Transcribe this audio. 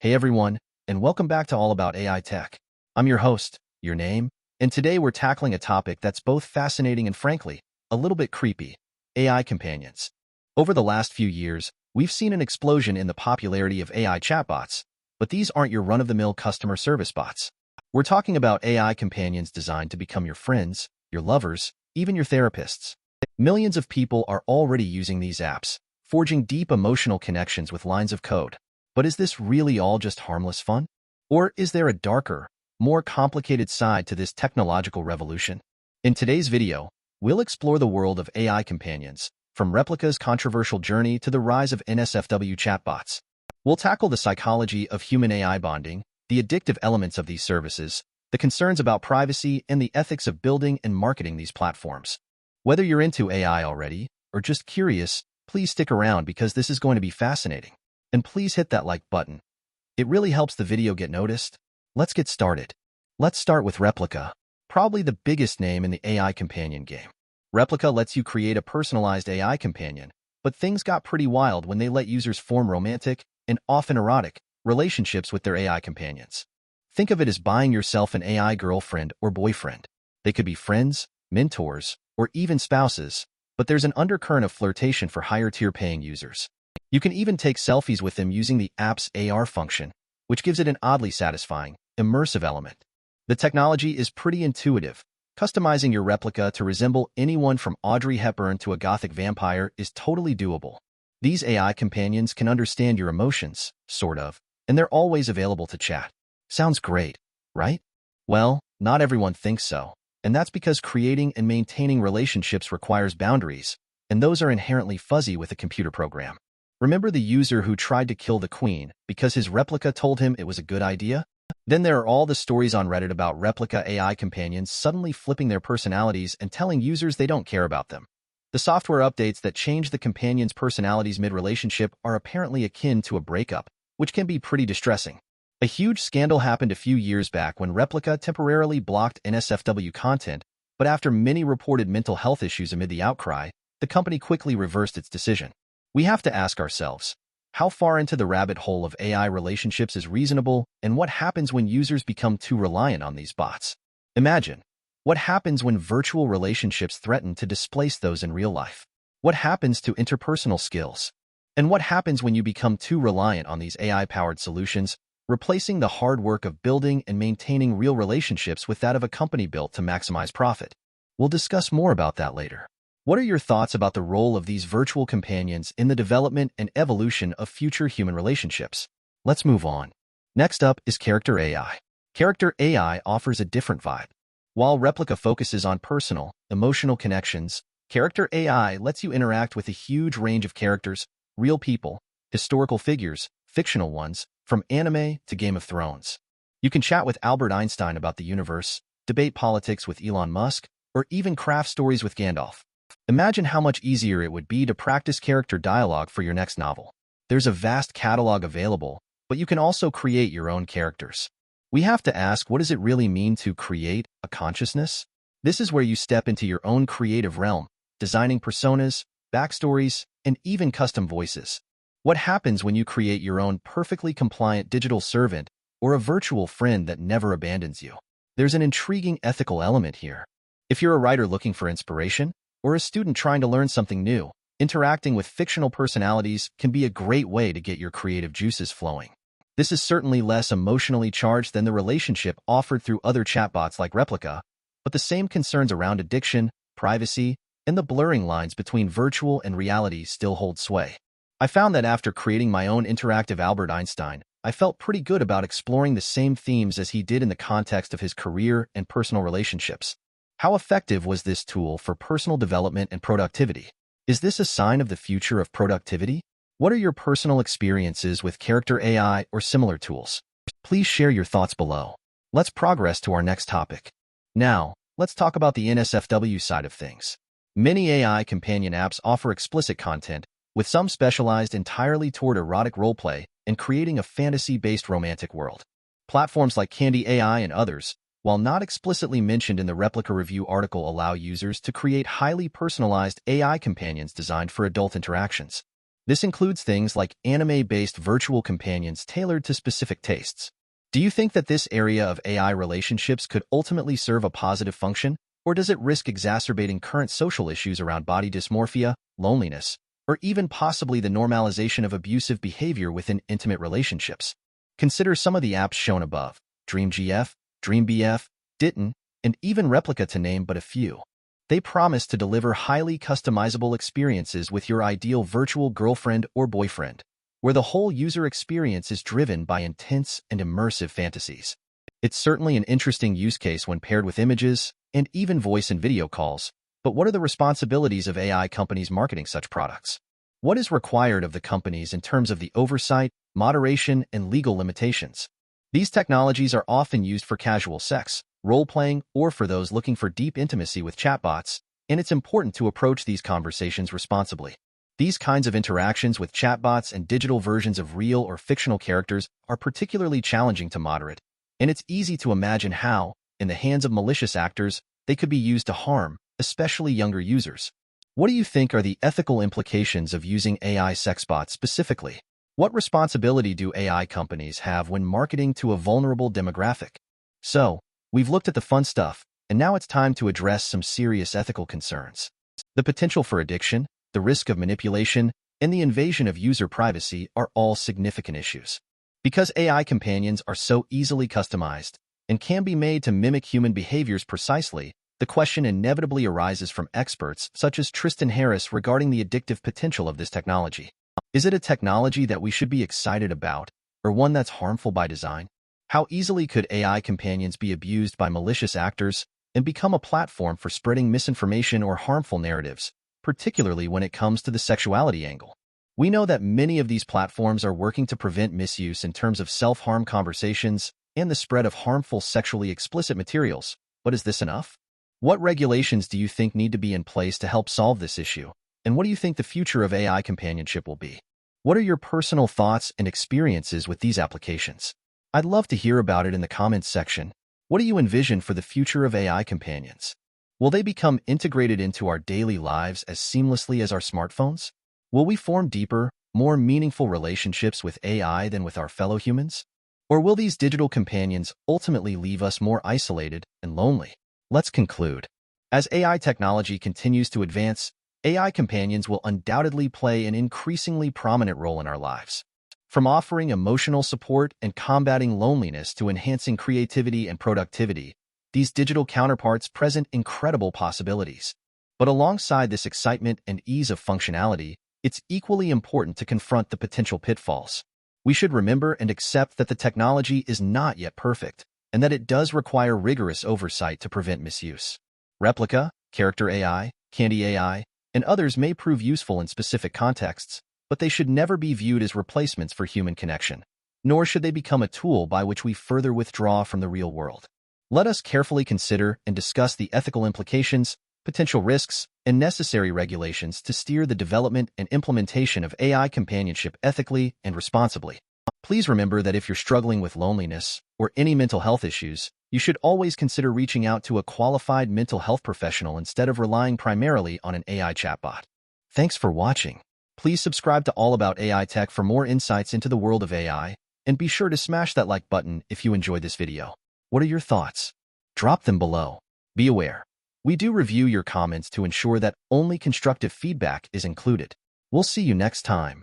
Hey everyone, and welcome back to All About AI Tech. I'm your host, your name, and today we're tackling a topic that's both fascinating and frankly, a little bit creepy: AI companions. Over the last few years, we've seen an explosion in the popularity of AI chatbots, but these aren't your run-of-the-mill customer service bots. We're talking about AI companions designed to become your friends, your lovers, even your therapists. Millions of people are already using these apps, forging deep emotional connections with lines of code. But is this really all just harmless fun? Or is there a darker, more complicated side to this technological revolution? In today's video, we'll explore the world of AI companions, from Replika's controversial journey to the rise of NSFW chatbots. We'll tackle the psychology of human-AI bonding, the addictive elements of these services, the concerns about privacy, and the ethics of building and marketing these platforms. Whether you're into AI already, or just curious, please stick around because this is going to be fascinating. And please hit that like button. It really helps the video get noticed. Let's get started. Let's start with Replika, probably the biggest name in the AI companion game. Replika lets you create a personalized AI companion, but things got pretty wild when they let users form romantic, and often erotic, relationships with their AI companions. Think of it as buying yourself an AI girlfriend or boyfriend. They could be friends, mentors, or even spouses, but there's an undercurrent of flirtation for higher-tier paying users. You can even take selfies with them using the app's AR function, which gives it an oddly satisfying, immersive element. The technology is pretty intuitive. Customizing your Replika to resemble anyone from Audrey Hepburn to a gothic vampire is totally doable. These AI companions can understand your emotions, sort of, and they're always available to chat. Sounds great, right? Well, not everyone thinks so, and that's because creating and maintaining relationships requires boundaries, and those are inherently fuzzy with a computer program. Remember the user who tried to kill the queen because his Replika told him it was a good idea? Then there are all the stories on Reddit about Replika AI companions suddenly flipping their personalities and telling users they don't care about them. The software updates that change the companions' personalities mid-relationship are apparently akin to a breakup, which can be pretty distressing. A huge scandal happened a few years back when Replika temporarily blocked NSFW content, but after many reported mental health issues amid the outcry, the company quickly reversed its decision. We have to ask ourselves, how far into the rabbit hole of AI relationships is reasonable, and what happens when users become too reliant on these bots? Imagine, what happens when virtual relationships threaten to displace those in real life? What happens to interpersonal skills? And what happens when you become too reliant on these AI-powered solutions, replacing the hard work of building and maintaining real relationships with that of a company built to maximize profit? We'll discuss more about that later. What are your thoughts about the role of these virtual companions in the development and evolution of future human relationships? Let's move on. Next up is Character AI. Character AI offers a different vibe. While Replika focuses on personal, emotional connections, Character AI lets you interact with a huge range of characters, real people, historical figures, fictional ones, from anime to Game of Thrones. You can chat with Albert Einstein about the universe, debate politics with Elon Musk, or even craft stories with Gandalf. Imagine how much easier it would be to practice character dialogue for your next novel. There's a vast catalog available, but you can also create your own characters. We have to ask, what does it really mean to create a consciousness? This is where you step into your own creative realm, designing personas, backstories, and even custom voices. What happens when you create your own perfectly compliant digital servant or a virtual friend that never abandons you? There's an intriguing ethical element here. If you're a writer looking for inspiration, or a student trying to learn something new, interacting with fictional personalities can be a great way to get your creative juices flowing. This is certainly less emotionally charged than the relationship offered through other chatbots like Replika, but the same concerns around addiction, privacy, and the blurring lines between virtual and reality still hold sway. I found that after creating my own interactive Albert Einstein, I felt pretty good about exploring the same themes as he did in the context of his career and personal relationships. How effective was this tool for personal development and productivity? Is this a sign of the future of productivity? What are your personal experiences with Character AI or similar tools? Please share your thoughts below. Let's progress to our next topic. Now, let's talk about the NSFW side of things. Many AI companion apps offer explicit content, with some specialized entirely toward erotic roleplay and creating a fantasy-based romantic world. Platforms like Candy AI and others, while not explicitly mentioned in the Replika review article, allow users to create highly personalized AI companions designed for adult interactions. This includes things like anime-based virtual companions tailored to specific tastes. Do you think that this area of AI relationships could ultimately serve a positive function, or does it risk exacerbating current social issues around body dysmorphia, loneliness, or even possibly the normalization of abusive behavior within intimate relationships? Consider some of the apps shown above: DreamGF, DreamBF, Ditten, and even Replika, to name but a few. They promise to deliver highly customizable experiences with your ideal virtual girlfriend or boyfriend, where the whole user experience is driven by intense and immersive fantasies. It's certainly an interesting use case when paired with images and even voice and video calls, but what are the responsibilities of AI companies marketing such products? What is required of the companies in terms of the oversight, moderation, and legal limitations? These technologies are often used for casual sex, role-playing, or for those looking for deep intimacy with chatbots, and it's important to approach these conversations responsibly. These kinds of interactions with chatbots and digital versions of real or fictional characters are particularly challenging to moderate, and it's easy to imagine how, in the hands of malicious actors, they could be used to harm, especially younger users. What do you think are the ethical implications of using AI sexbots specifically? What responsibility do AI companies have when marketing to a vulnerable demographic? So, we've looked at the fun stuff, and now it's time to address some serious ethical concerns. The potential for addiction, the risk of manipulation, and the invasion of user privacy are all significant issues. Because AI companions are so easily customized and can be made to mimic human behaviors precisely, the question inevitably arises from experts such as Tristan Harris regarding the addictive potential of this technology. Is it a technology that we should be excited about, or one that's harmful by design? How easily could AI companions be abused by malicious actors and become a platform for spreading misinformation or harmful narratives, particularly when it comes to the sexuality angle? We know that many of these platforms are working to prevent misuse in terms of self-harm conversations and the spread of harmful sexually explicit materials, but is this enough? What regulations do you think need to be in place to help solve this issue? And what do you think the future of AI companionship will be? What are your personal thoughts and experiences with these applications? I'd love to hear about it in the comments section. What do you envision for the future of AI companions? Will they become integrated into our daily lives as seamlessly as our smartphones? Will we form deeper, more meaningful relationships with AI than with our fellow humans? Or will these digital companions ultimately leave us more isolated and lonely? Let's conclude. As AI technology continues to advance, AI companions will undoubtedly play an increasingly prominent role in our lives. From offering emotional support and combating loneliness to enhancing creativity and productivity, these digital counterparts present incredible possibilities. But alongside this excitement and ease of functionality, it's equally important to confront the potential pitfalls. We should remember and accept that the technology is not yet perfect, and that it does require rigorous oversight to prevent misuse. Replika, Character AI, Candy AI, and others may prove useful in specific contexts, but they should never be viewed as replacements for human connection, nor should they become a tool by which we further withdraw from the real world. Let us carefully consider and discuss the ethical implications, potential risks, and necessary regulations to steer the development and implementation of AI companionship ethically and responsibly. Please remember that if you're struggling with loneliness or any mental health issues, you should always consider reaching out to a qualified mental health professional instead of relying primarily on an AI chatbot. Thanks for watching. Please subscribe to All About AI Tech for more insights into the world of AI, and be sure to smash that like button if you enjoyed this video. What are your thoughts? Drop them below. Be aware, we do review your comments to ensure that only constructive feedback is included. We'll see you next time.